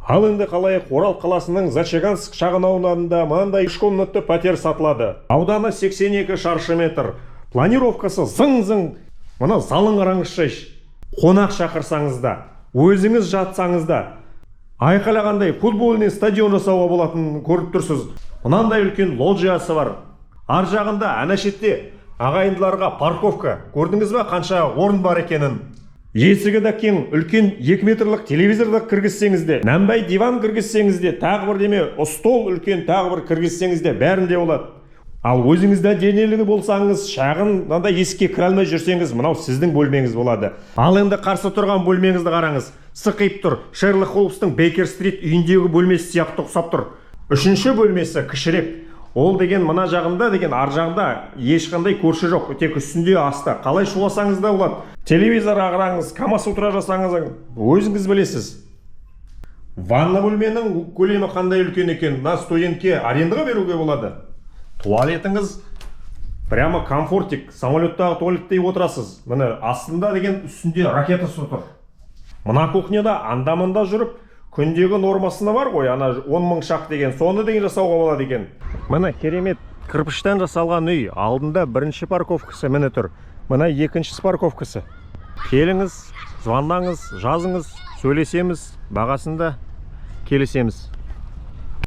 Ал енді қалайық, Орал қаласының Зачаганск шағын ауданында мынандай 3 комнатты пәтер сатылады. Ауданы 82 шаршы метр. Планировкасы зың-зың. Мына залын қараңызшы. Қонақ шақырсаңыз да, өзіңіз жатсаңыз да, айқайлағандай футбольный стадион жасауға болатынын көріп тұрсыз. Мынандай үлкен лоджиясы бар. Ар жағында ана шетте ағайындыларға парковка. Көрдіңіз бе қанша орын бар екенін? Есігі де кең, үлкен 2 метрлік телевизорды кіргізсеңіз де, нәмбай диван кіргізсеңіз де, тағы бір деме, стол үлкен тағы бір кіргізсеңіз де, бәрінде болады. Ал өзіңізде денелігі болсаңыз, шағын мынандай есікке кіре алмай жүрсеңіз, мынау сіздің бөлмеңіз болады. Ал енді қарсы тұрған бөлмеңізді қараңыз. Сықиып тұр. Шерлок Холмстың Бейкер стрит үйіндегі бөлмесі сияқты ұқсап тұр. Үшінші бөлмесі кішірек. Ол деген мына жағында деген ар жағында ешқандай көрші жоқ, тек үстінде асты. Қалай шуласаңыз да болады. Телевизор қараңыз, Камасутра жасаңыз, өзіңіз білесіз. Ванна бөлменің көлемі қандай үлкен екен? Мына студентке арендаға беруге болады. Туалетіңіз прямо комфортик, самолеттағы туалеттей отырасыз. Міне астында деген үстінде ракетасы тұр. Мына кухняда анда-мында жүріп, күндегі нормасына бар ғой, ана 10 000 шақ деген, соны деген жасауға болады екен. Міне керемет кірпіштен жасалған үй, алдында бірінші парковкасы міне тұр. Мына екіншісі парковкасы. Келіңіз, звондаңыз, жазыңыз, сөйлесеміз, бағасында келісеміз.